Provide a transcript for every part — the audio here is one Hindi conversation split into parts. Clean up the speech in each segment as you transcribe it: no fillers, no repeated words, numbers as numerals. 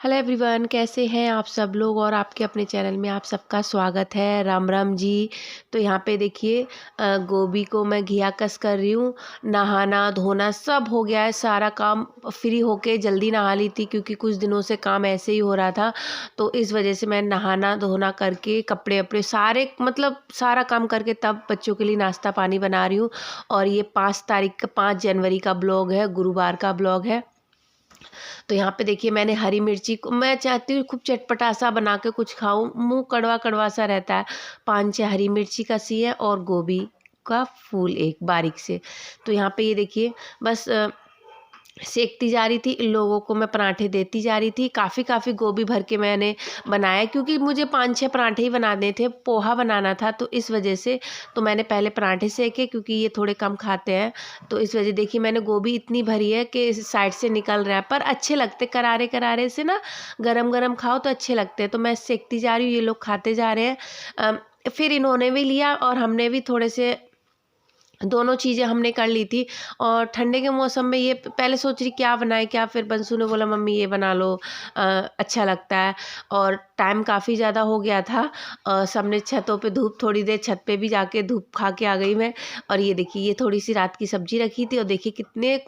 हेलो एवरीवन, कैसे हैं आप सब लोग। और आपके अपने चैनल में आप सबका स्वागत है। राम राम जी। तो यहाँ पे देखिए गोभी को मैं घिया कस कर रही हूँ। नहाना धोना सब हो गया है, सारा काम फ्री होके जल्दी नहा ली थी क्योंकि कुछ दिनों से काम ऐसे ही हो रहा था। तो इस वजह से मैं नहाना धोना करके कपड़े अपने सारे सारा काम करके तब बच्चों के लिए नाश्ता पानी बना रही हूँ। और ये 5 जनवरी का ब्लॉग है, गुरुवार का ब्लॉग है। तो यहाँ पे देखिए मैंने हरी मिर्ची को, मैं चाहती हूँ खूब चटपटा सा बना के कुछ खाऊं, मुंह कड़वा कड़वा सा रहता है। 5-6 हरी मिर्ची कसी है और गोभी का फूल एक बारीक से। तो यहाँ पे ये देखिए बस सेकती जा रही थी, इन लोगों को मैं पराठे देती जा रही थी। काफ़ी गोभी भर के मैंने बनाया क्योंकि मुझे 5-6 पराठे ही बनाने थे, पोहा बनाना था तो इस वजह से। तो मैंने पहले पराठे सेके क्योंकि ये थोड़े कम खाते हैं। तो इस वजह देखिए मैंने गोभी इतनी भरी है कि इस साइड से निकल रहा है, पर अच्छे लगते करारे करारे से ना, गरम गरम खाओ तो अच्छे लगते हैं। तो मैं सेकती जा रही हूँ, ये लोग खाते जा रहे हैं। फिर इन्होंने भी लिया और हमने भी थोड़े से, दोनों चीज़ें हमने कर ली थी। और ठंडे के मौसम में ये पहले सोच रही क्या बनाए क्या, फिर बंसू ने बोला मम्मी ये बना लो, अच्छा लगता है। और टाइम काफ़ी ज़्यादा हो गया था। सबने छतों पे धूप, थोड़ी देर छत पे भी जाके धूप खा के आ गई मैं। और ये देखिए ये थोड़ी सी रात की सब्जी रखी थी और देखिए कितने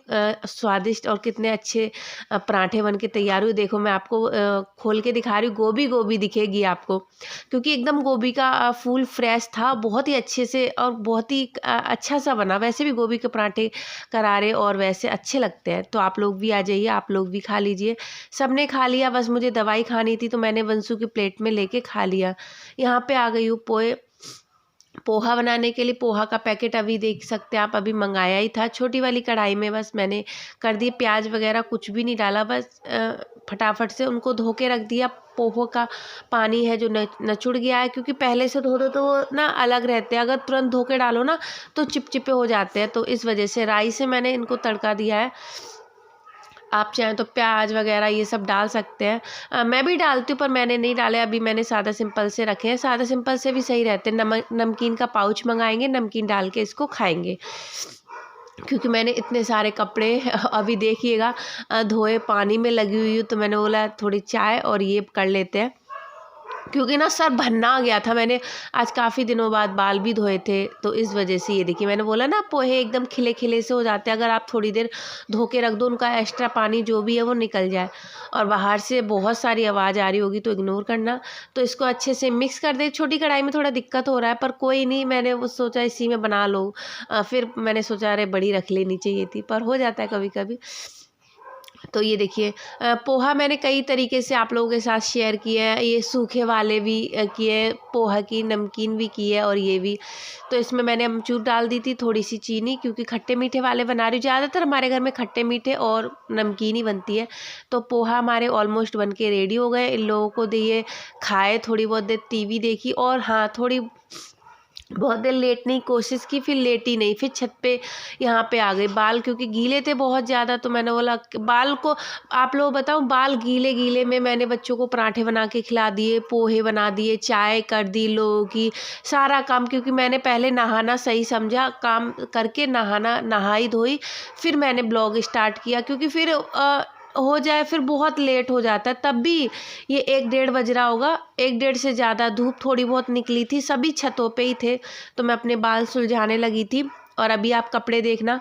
स्वादिष्ट और कितने अच्छे पराठे बन के तैयार हुए। देखो मैं आपको खोल के दिखा रही हूँ, गोभी गोभी दिखेगी आपको क्योंकि एकदम गोभी का फूल फ्रेश था, बहुत ही अच्छे से और बहुत ही अच्छा सा बना। वैसे भी गोभी के पराठे करारे और वैसे अच्छे लगते हैं। तो आप लोग भी आ जाइए, आप लोग भी खा लीजिए। सबने खा लिया, बस मुझे दवाई खानी थी तो मैंने वंशु की प्लेट में लेके खा लिया। यहाँ पे आ गई हूँ पोहा बनाने के लिए। पोहा का पैकेट अभी देख सकते हैं आप, अभी मंगाया ही था छोटी वाली कढ़ाई में। बस मैंने कर दिए, प्याज वगैरह कुछ भी नहीं डाला, बस फटाफट से उनको धो के रख दिया। पोहा का पानी है जो नचुड़ गया है, क्योंकि पहले से धो दो तो वो ना अलग रहते हैं, अगर तुरंत धो के डालो ना तो चिपचिपे हो जाते हैं। तो इस वजह से राई से मैंने इनको तड़का दिया है। आप चाहें तो प्याज वगैरह ये सब डाल सकते हैं। मैं भी डालती हूँ पर मैंने नहीं डाले, अभी मैंने सादा सिंपल से रखे हैं। सादा सिंपल से भी सही रहते हैं। नमकीन का पाउच मंगाएंगे, नमकीन डाल के इसको खाएंगे। क्योंकि मैंने इतने सारे कपड़े अभी देखिएगा धोए पानी में लगी हुई हूँ, तो मैंने बोला थोड़ी चाय और ये कर लेते हैं क्योंकि ना सर भन्ना आ गया था। मैंने आज काफ़ी दिनों बाद बाल भी धोए थे तो इस वजह से। ये देखिए मैंने बोला ना पोहे एकदम खिले खिले से हो जाते हैं अगर आप थोड़ी देर धो के रख दो, उनका एक्स्ट्रा पानी जो भी है वो निकल जाए। और बाहर से बहुत सारी आवाज़ आ रही होगी तो इग्नोर करना। तो इसको अच्छे से मिक्स कर दे। छोटी कढ़ाई में थोड़ा दिक्कत हो रहा है पर कोई नहीं, मैंने वो सोचा इसी में बना लो। फिर मैंने सोचा अरे बड़ी रख लेनी चाहिए थी, पर हो जाता है कभी कभी। तो ये देखिए पोहा मैंने कई तरीके से आप लोगों के साथ शेयर किए हैं। ये सूखे वाले भी किए, पोहा की नमकीन भी की है और ये भी। तो इसमें मैंने अमचूर डाल दी थी, थोड़ी सी चीनी, क्योंकि खट्टे मीठे वाले बना रही हूँ। ज़्यादातर हमारे घर में खट्टे मीठे और नमकीन ही बनती है। तो पोहा हमारे ऑलमोस्ट बन के रेडी हो गए। इन लोगों को दिए, खाए, थोड़ी बहुत देर टीवी देखी और हाँ थोड़ी बहुत देर लेटने की कोशिश की, फिर लेटी नहीं, फिर छत पे यहाँ पे आ गई। बाल क्योंकि गीले थे बहुत ज़्यादा, तो मैंने बोला बाल को, आप लोग बताऊँ, बाल गीले गीले में मैंने बच्चों को पराठे बना के खिला दिए, पोहे बना दिए, चाय कर दी लोगों की, सारा काम। क्योंकि मैंने पहले नहाना सही समझा, काम करके नहाना, नहाई धोई, फिर मैंने ब्लॉग स्टार्ट किया। क्योंकि फिर हो जाए फिर बहुत लेट हो जाता है। तब भी ये 1-1:30 बज रहा होगा, 1-1:30 से ज़्यादा। धूप थोड़ी बहुत निकली थी, सभी छतों पे ही थे। तो मैं अपने बाल सुलझाने लगी थी। और अभी आप कपड़े देखना,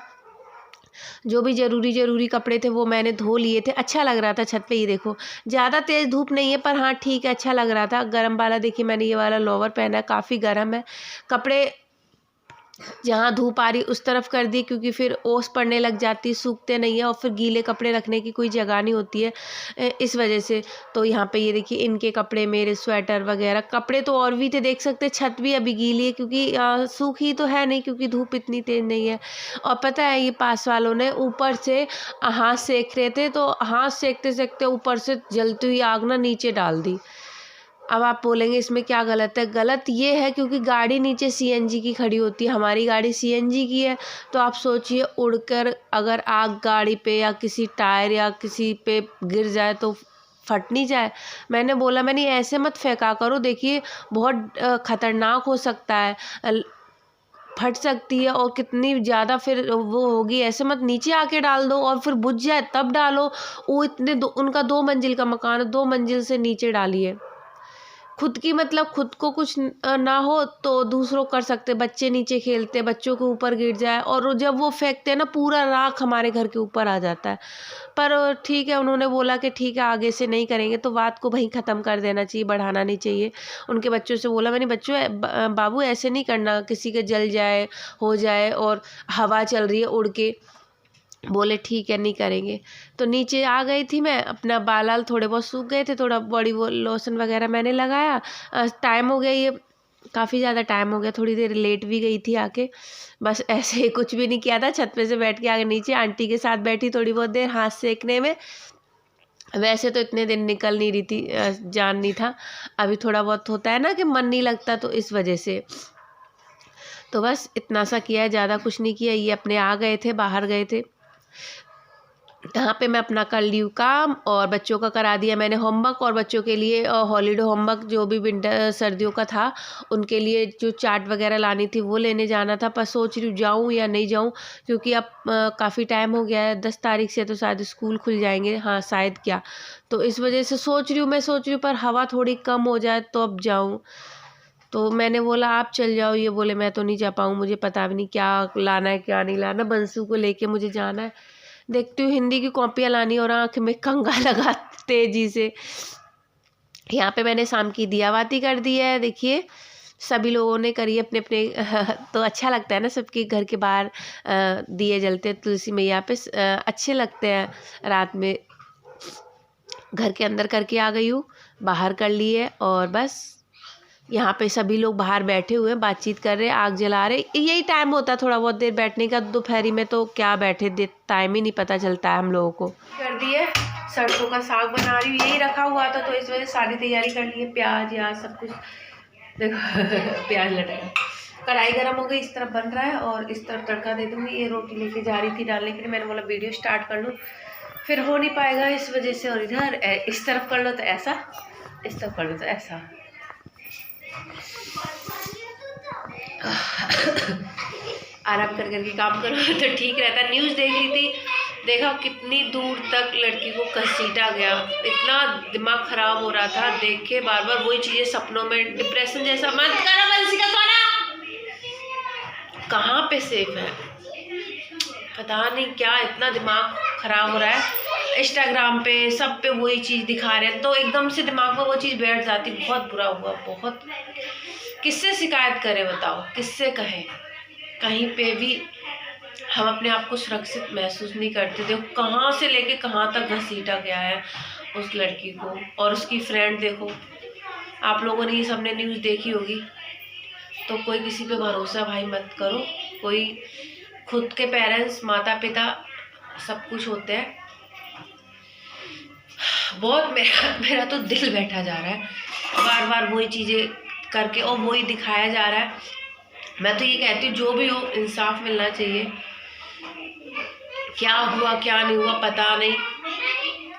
जो भी ज़रूरी कपड़े थे वो मैंने धो लिए थे। अच्छा लग रहा था छत पे। ये देखो ज़्यादा तेज़ धूप नहीं है पर हाँ ठीक है, अच्छा लग रहा था। गर्म वाला देखिए मैंने ये वाला लोवर पहना है, काफ़ी गर्म है। कपड़े जहाँ धूप आ रही उस तरफ कर दी, क्योंकि फिर ओस पड़ने लग जाती, सूखते नहीं है और फिर गीले कपड़े रखने की कोई जगह नहीं होती है, इस वजह से। तो यहाँ पे ये देखिए इनके कपड़े, मेरे स्वेटर वगैरह कपड़े तो और भी थे, देख सकते। छत भी अभी गीली है क्योंकि सूखी तो है नहीं क्योंकि धूप इतनी तेज नहीं है। और पता है ये पास वालों ने ऊपर से हाथ सेक रहे थे, तो हाथ सेकते सेकते ऊपर से जलती हुई आग ना नीचे डाल दी। अब आप बोलेंगे इसमें क्या गलत है। गलत ये है क्योंकि गाड़ी नीचे सीएनजी की खड़ी होती है, हमारी गाड़ी सीएनजी की है। तो आप सोचिए उड़कर अगर आग गाड़ी पे या किसी टायर या किसी पे गिर जाए तो फट नहीं जाए। मैंने बोला मैंने ऐसे मत फेंका करो, देखिए बहुत खतरनाक हो सकता है। फट सकती है और कितनी ज़्यादा फिर वो होगी। ऐसे मत नीचे आके डाल दो और फिर बुझ जाए तब डालो। वो उनका 2 मंजिल का मकान है, 2 मंजिल से नीचे डालिए। खुद की मतलब खुद को कुछ ना हो तो दूसरों कर सकते। बच्चे नीचे खेलते, बच्चों के ऊपर गिर जाए और जब वो फेंकते हैं ना, पूरा राख हमारे घर के ऊपर आ जाता है। पर ठीक है, उन्होंने बोला कि ठीक है आगे से नहीं करेंगे, तो बात को वहीं ख़त्म कर देना चाहिए, बढ़ाना नहीं चाहिए। उनके बच्चों से बोला मैंने, बच्चों बाबू ऐसे नहीं करना, किसी के जल जाए, हो जाए, और हवा चल रही है उड़ के। बोले ठीक है नहीं करेंगे। तो नीचे आ गई थी मैं, अपना बाल थोड़े बहुत सूख गए थे, थोड़ा बॉडी वो लोशन वगैरह मैंने लगाया। टाइम हो गया, ये काफ़ी ज़्यादा टाइम हो गया, थोड़ी देर लेट भी गई थी आके। बस ऐसे ही कुछ भी नहीं किया था, छत पे से बैठ के आगे नीचे आंटी के साथ बैठी थोड़ी बहुत देर हाथ सेकने में। वैसे तो इतने दिन निकल नहीं रही थी, जान नहीं था। अभी थोड़ा बहुत होता है ना कि मन नहीं लगता, तो इस वजह से। तो बस इतना सा किया, ज़्यादा कुछ नहीं किया। ये अपने आ गए थे, बाहर गए थे। यहाँ पे मैं अपना कर ली हूँ काम, और बच्चों का करा दिया मैंने होमवर्क। और बच्चों के लिए हॉलीडे होमवर्क जो भी विंटर सर्दियों का था, उनके लिए जो चार्ट वगैरह लानी थी वो लेने जाना था। पर सोच रही हूँ जाऊँ या नहीं जाऊँ, क्योंकि अब काफ़ी टाइम हो गया है। 10 तारीख से तो शायद स्कूल खुल जाएंगे, हाँ शायद क्या। तो इस वजह से सोच रही हूँ पर हवा थोड़ी कम हो जाए तो अब जाऊँ। तो मैंने बोला आप चल जाओ, ये बोले मैं तो नहीं जा पाऊँ, मुझे पता भी नहीं क्या लाना है क्या नहीं लाना। बंसू को लेके मुझे जाना है। देखती हूँ हिंदी की कॉपियाँ लानी, और आँख में कंघा लगा तेजी से। यहाँ पे मैंने शाम की दियाबाती कर दी है, देखिए सभी लोगों ने करी अपने अपने। तो अच्छा लगता है ना, सबके घर के बाहर दिए जलते हैं तुलसी मैया पे, अच्छे लगते हैं रात में। घर के अंदर करके आ गई हूँ, बाहर कर ली है, और बस यहाँ पे सभी लोग बाहर बैठे हुए हैं, बातचीत कर रहे हैं, आग जला रहे। यही टाइम होता है थोड़ा बहुत देर बैठने का। दोपहरी में तो क्या बैठे, टाइम ही नहीं पता चलता है हम लोगों को। कर दिए, सरसों का साग बना रही हूँ, यही रखा हुआ था तो इस वजह से सारी तैयारी कर ली है। प्याज या सब कुछ देखो प्याज लटाया, कढ़ाई गर्म हो गई, इस तरफ बन रहा है और इस तरफ तड़का दे दूँगी। ये रोटी लेके जा रही थी डालने के लिए, मैंने बोला वीडियो स्टार्ट कर लूँ, फिर हो नहीं पाएगा इस वजह से। और इधर इस तरफ कर लो तो ऐसा, इस तरफ कर लो तो ऐसा। आराम कर करके काम करो तो ठीक रहता है। न्यूज़ देख रही थी, देखा कितनी दूर तक लड़की को घसीटा गया, इतना दिमाग खराब हो रहा था देख के। बार बार वही चीज़ें सपनों में, डिप्रेशन जैसा। मत करो बंसी का सोना, कहाँ पे सेफ है, पता नहीं क्या इतना दिमाग खराब हो रहा है। इंस्टाग्राम पे सब पे वही चीज़ दिखा रहे हैं, तो एकदम से दिमाग में वो चीज़ बैठ जाती। बहुत बुरा हुआ, बहुत। किससे शिकायत करें बताओ, किससे कहें। कहीं पे भी हम अपने आप को सुरक्षित महसूस नहीं करते। देखो कहाँ से लेके कहाँ तक घसीटा गया है उस लड़की को, और उसकी फ्रेंड देखो। आप लोगों ने ये सबने न्यूज़ देखी होगी। तो कोई किसी पे भरोसा भाई मत करो। कोई खुद के पेरेंट्स, माता पिता सब कुछ होते हैं। बहुत मेरा तो दिल बैठा जा रहा है, बार बार वही चीज़ें करके और वही दिखाया जा रहा है। मैं तो ये कहती हूँ जो भी हो इंसाफ मिलना चाहिए। क्या हुआ क्या नहीं हुआ पता नहीं,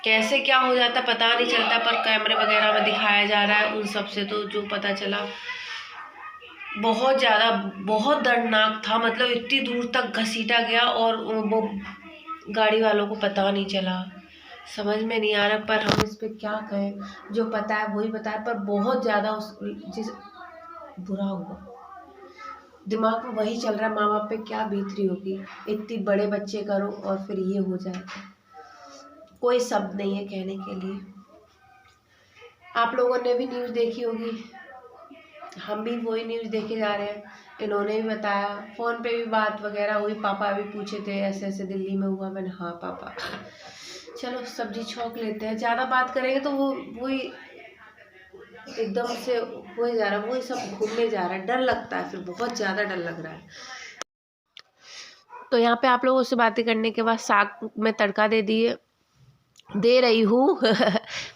कैसे क्या हो जाता पता नहीं चलता, पर कैमरे वगैरह में दिखाया जा रहा है। उन सब से तो जो पता चला बहुत ज़्यादा, बहुत दर्दनाक था। मतलब इतनी दूर तक घसीटा गया और वो गाड़ी वालों को पता नहीं चला। समझ में नहीं आ रहा, पर हम इस पर क्या कहें। जो पता है वही पता है, पर बहुत ज़्यादा जिस बुरा हुआ, दिमाग में वही चल रहा है। माँ बाप पे क्या बीत रही होगी, इतनी बड़े बच्चे करो और फिर ये हो जाए। कोई शब्द नहीं है कहने के लिए। आप लोगों ने भी न्यूज़ देखी होगी, हम भी वही न्यूज़ देखे जा रहे हैं। इन्होंने भी बताया, फ़ोन पे भी बात वगैरह हुई, पापा भी पूछे थे ऐसे ऐसे दिल्ली में हुआ। मैंने हाँ पापा चलो सब्जी छोंक लेते हैं, ज़्यादा बात करेंगे तो वही एकदम से हो जा रहा है, वही सब घूमने जा रहा है। डर लगता है, फिर बहुत ज़्यादा डर लग रहा है। तो यहाँ पे आप लोगों से बातें करने के बाद साग में तड़का दे रही हूँ।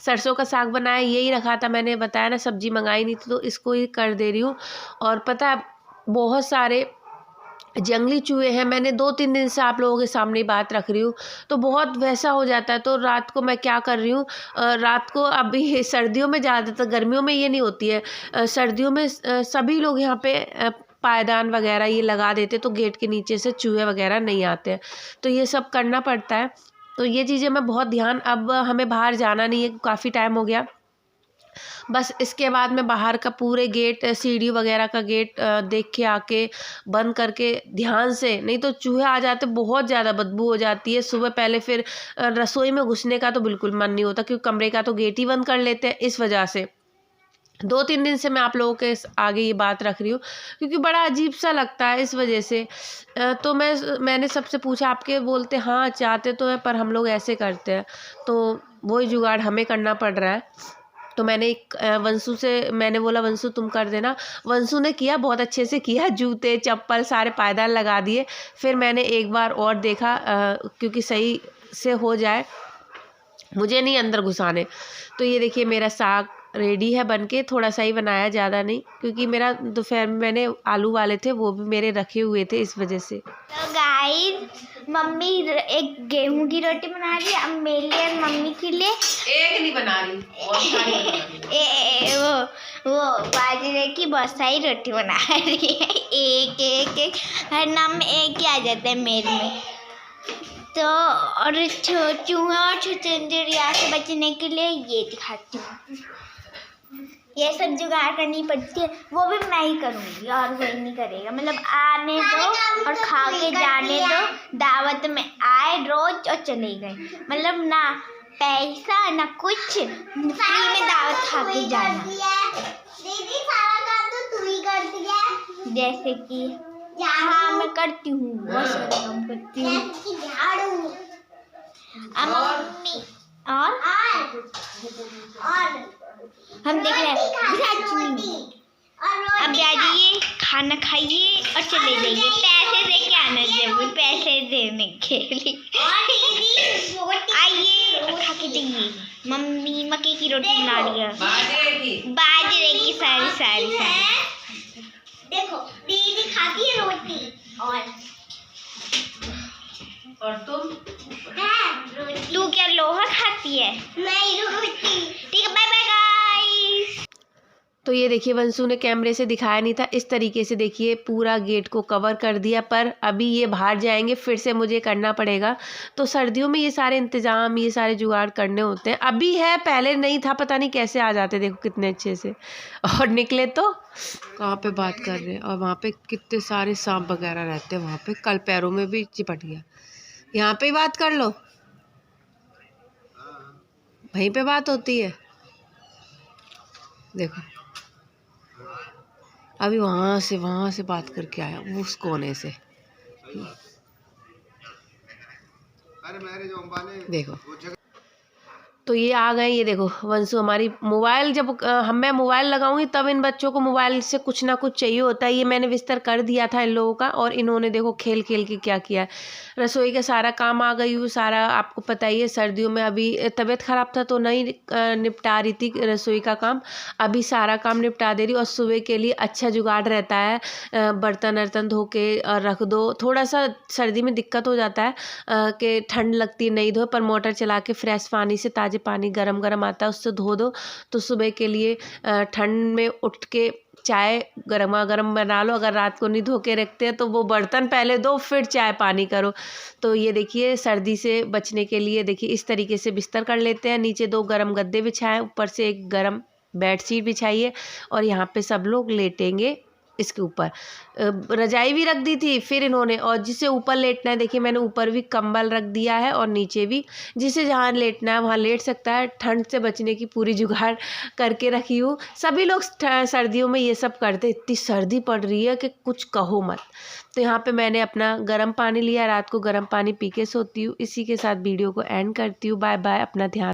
सरसों का साग बनाया, यही रखा था मैंने बताया ना, सब्जी मंगाई नहीं थी तो इसको ही कर दे रही हूँ। और पता है बहुत सारे जंगली चूहे हैं। मैंने 2-3 दिन से आप लोगों के सामने बात रख रही हूँ, तो बहुत वैसा हो जाता है। तो रात को मैं क्या कर रही हूँ, रात को अभी सर्दियों में ज़्यादातर, गर्मियों में ये नहीं होती है, सर्दियों में सभी लोग यहाँ पे पायदान वगैरह ये लगा देते तो गेट के नीचे से चूहे वगैरह नहीं आते हैं। तो ये सब करना पड़ता है। तो ये चीज़ें मैं बहुत ध्यान, अब हमें बाहर जाना नहीं है, काफ़ी टाइम हो गया, बस इसके बाद मैं बाहर का पूरे गेट, सीढ़ी वगैरह का गेट देख के आके बंद करके ध्यान से, नहीं तो चूहे आ जाते, बहुत ज़्यादा बदबू हो जाती है सुबह। पहले फिर रसोई में घुसने का तो बिल्कुल मन नहीं होता, क्योंकि कमरे का तो गेट ही बंद कर लेते हैं। इस वजह से 2-3 दिन से मैं आप लोगों के आगे ये बात रख रही हूँ, क्योंकि बड़ा अजीब सा लगता है इस वजह से। तो मैंने सबसे पूछा, आपके बोलते हाँ चाहते तो हैं पर हम लोग ऐसे करते हैं, तो वही जुगाड़ हमें करना पड़ रहा है। तो मैंने एक वंशु से मैंने बोला, वंशु तुम कर देना। वंशु ने किया, बहुत अच्छे से किया, जूते चप्पल सारे पायदान लगा दिए। फिर मैंने एक बार और देखा, क्योंकि सही से हो जाए, मुझे नहीं अंदर घुसाने। तो ये देखिए मेरा साग रेडी है बनके, थोड़ा सा ही बनाया, ज़्यादा नहीं, क्योंकि मेरा दोपहर में मैंने आलू वाले थे वो भी मेरे रखे हुए थे, इस वजह से। तो गाइस मम्मी एक गेहूं की रोटी बना रही है, अब मेरे लिए और मम्मी के लिए एक नहीं बना रही, और सारी बना रही। वो बाजरे की बहुत सारी रोटी बना रही है, एक हर नाम में एक ही आ जाता है मेरे में। तो और चूहा और छुछुंदरिया से बचने के लिए ये दिखाती हूँ, ये सब जुगाड़ करनी पड़ती है, वो भी मैं ही करूँगी और कोई नहीं करेगा। मतलब आने दो और खा के जाने दो, दावत में आए रोज और चले गए, मतलब ना पैसा ना कुछ, फ्री में दावत खा के जाना। दीदी सारा काम तो तू ही करती है, जैसे कि हाँ मैं करती हूँ, बहुत सारा काम करती हूँ। मम्मी और हम देख रहे हैं, अब जाइए खाना खाइए और चले जाइए, पैसे दे के आना, जब पैसे देने के लिए आइए और खा के जाइए। मम्मी मक्के की रोटी बना रही है, बाजरे की सारी देखो दीदी खाती है रोटी, और तुम तू क्या लोहा खाती है? नहीं रोटी। ठीक है, बाय बाय गाइस। तो ये देखिए वंशु ने कैमरे से दिखाया नहीं था, इस तरीके से देखिए पूरा गेट को कवर कर दिया, पर अभी ये बाहर जाएंगे फिर से मुझे करना पड़ेगा। तो सर्दियों में ये सारे इंतज़ाम, ये सारे जुगाड़ करने होते हैं। अभी है, पहले नहीं था, पता नहीं कैसे आ जाते, देखो कितने अच्छे से। और निकले तो कहाँ पे बात कर रहे हैं, और वहाँ पे कितने सारे सांप वगैरह रहते हैं, वहाँ पे कल पैरों में भी चिपट गया। यहाँ पे ही बात कर लो, वहीं पे बात होती है। देखो अभी वहाँ से बात करके आया वो उस कोने से, देखो। तो ये आ गए, ये देखो वंशु हमारी मोबाइल, जब मैं मोबाइल लगाऊंगी तब इन बच्चों को मोबाइल से कुछ ना कुछ चाहिए होता है। ये मैंने बिस्तर कर दिया था इन लोगों का, और इन्होंने देखो खेल खेल के क्या किया। रसोई का सारा काम आ गई हूँ, सारा आपको पता ही है, सर्दियों में अभी तबीयत ख़राब था तो नहीं निपटा रही थी रसोई का काम, अभी सारा काम निपटा दे रही। और सुबह के लिए अच्छा जुगाड़ रहता है, बर्तन वर्तन धो के रख दो। थोड़ा सा सर्दी में दिक्कत हो जाता है कि ठंड लगती नहीं धो, पर मोटर चला के फ्रेश पानी से, ताज़े पानी गरम गरम आता है उससे धो दो, तो सुबह के लिए ठंड में उठ के चाय गरमा गरम बना लो। अगर रात को नहीं धो के रखते हैं तो वो बर्तन पहले दो फिर चाय पानी करो। तो ये देखिए सर्दी से बचने के लिए देखिए इस तरीके से बिस्तर कर लेते हैं। नीचे 2 गरम गद्दे बिछाएं, ऊपर से एक गरम बेडशीट बिछाइए, और यहाँ पे सब लोग लेटेंगे इसके ऊपर। रजाई भी रख दी थी फिर इन्होंने, और जिसे ऊपर लेटना है देखिए मैंने ऊपर भी कंबल रख दिया है, और नीचे भी, जिसे जहाँ लेटना है वहाँ लेट सकता है। ठंड से बचने की पूरी जुगाड़ करके रखी हूँ। सभी लोग सर्दियों में ये सब करते, इतनी सर्दी पड़ रही है कि कुछ कहो मत। तो यहाँ पे मैंने अपना गर्म पानी लिया, रात को गर्म पानी पी के सोती हूँ। इसी के साथ वीडियो को एंड करती हूँ। बाय बाय, अपना ध्यान